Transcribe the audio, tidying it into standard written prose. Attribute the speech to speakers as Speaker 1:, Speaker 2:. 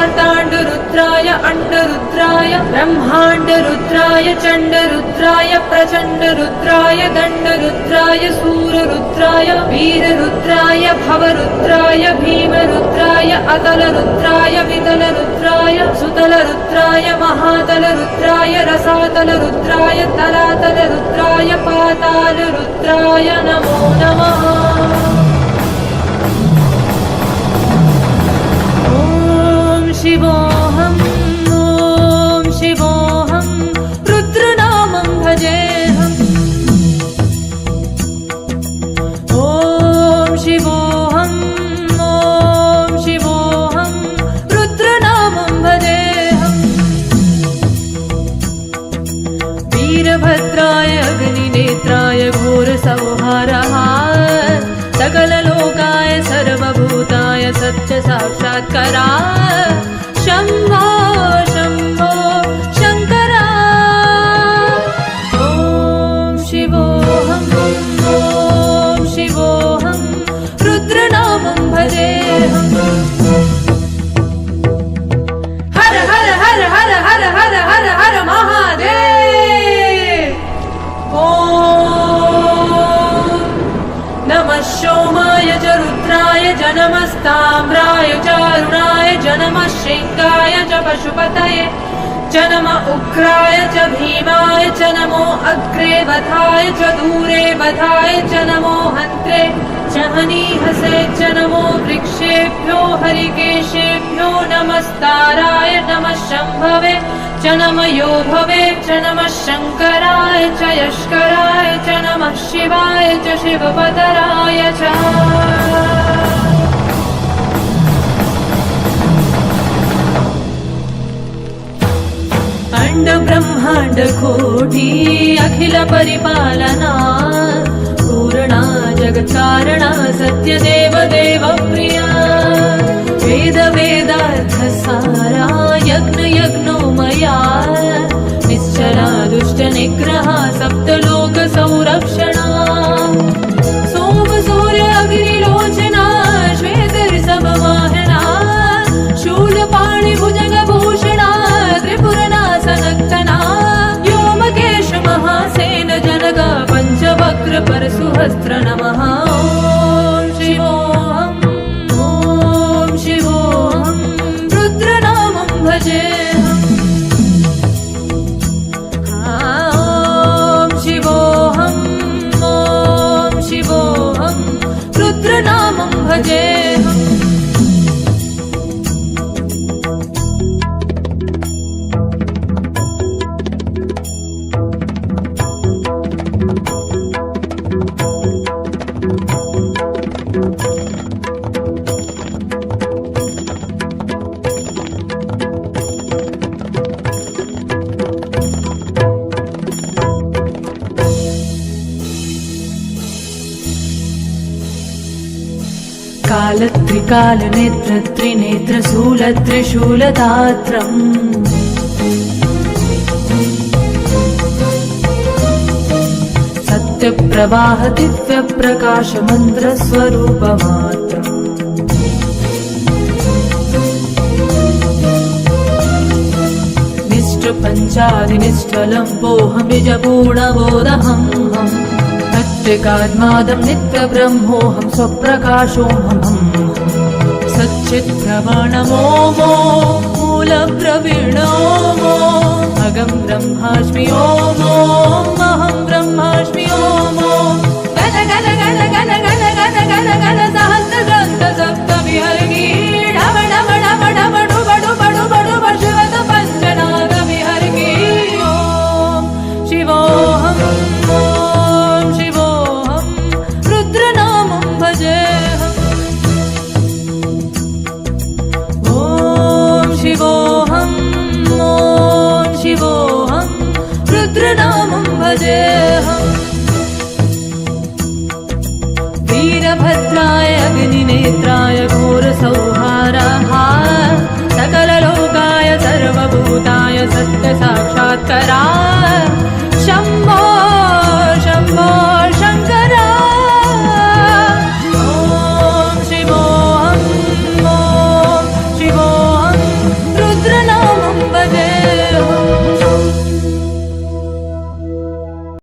Speaker 1: मार्ताण्डरुद्राय अण्डरुद्राय ब्रह्माण्डरुद्राय चण्डरुद्राय प्रचण्डरुद्राय दण्डरुद्राय सूररुद्राय वीररुद्राय भवरुद्राय भीमरुद्राय अतलरुद्राय वितलरुद्राय सुतलरुद्राय महातलरुद्राय रसातलरुद्राय तलातलरुद्राय पातालरुद्राय नमो नमः। शिवोऽहम् ॐ शिवोऽहम् रुद्रनामं भजेऽहम् ॐ शिवोऽहम् ॐ शिवोऽहम् रुद्रनामं भजेऽहम् वीरभद्राय अग्निनेत्राय घोरसंहारः सकललोकाय सर्वभूताय सत्यसाक्षात्काराय शम्भो शम्भो शङ्करा ॐ शिवोऽहम् ॐ शिवोऽहम् रुद्रनामं भजेऽहम्। हर हर हर हर हर हर हर हर महादेव। ॐ नमः सोमाय च रुद्राय च नमस्ताम्राय च अरुणाय च नमः शृङ्गाय च पशुपतये च नमः उग्राय च भीमाय च नमो अग्रे वधाय च दूरे वधाय च नमो हन्त्रे च हनीहसे च नमो वृक्षेभ्यो हरिकेशेभ्यो नमस्ताराय नमः शम्भवे च नमः योभवे च नमः शङ्कराय च यष्कराय च नमः शिवाय च शिवपतराय च। अंड ब्रह्मांड कोटी अखिल परिपालना पूर्णा जगत्कारणा सत्यदेव देव प्रिया वेद वेदार्थ सारा यज्ञ यज्ञोमया निश्चला दुष्ट निग्रहा सप्तलोक संरक्षणा सोम सूर्य अग्निलोचना श्वेतऋषभ वाहना शूलपाणि भुजगभूषणा त्रिपुरनाशनक्तना व्योमकेश महासेन जनगा पञ्चवक्र परशुहस्त्र नमः। ॐ शिवोऽहम् ॐ शिवोऽहम् रुद्रनामं भजेऽहम् ॐ शिवोऽहम् ॐ शिवोऽहम् रुद्रनामं भजेऽहम्। कालत्रिकालनेत्र त्रिनेत्र शूलत्रिशूलदात्रम् सत्यप्रवाह दिव्यप्रकाश मन्त्रस्वरूपमात्रम् निष्ठपञ्चादिनिष्ठलम्बोऽहं निजपूर्णबोधहम् सत्यकात्मादं नित्यब्रह्मोऽहं स्वप्रकाशोऽहम् सच्चित्प्रमाणमोमो मूलप्रवीणोमो अहं ब्रह्मास्मि ओमो अहं ब्रह्मास्मि ओमो गण गण गण गण गण गण गण गण सहस्रग्रन्थ सप्तविहर्गी डम डम डम डम डुब डुब डुब डुब शिवत पञ्चनागविहर्गी ॐ शिवोऽहम् ॐ शिवोऽहम् रुद्रनामं भजेऽहम् ॐ शिवोऽहम् ॐ शिवोऽहम् रुद्रनामं भजेऽहम् वीरभद्राय अग्निनेत्राय घोरसौ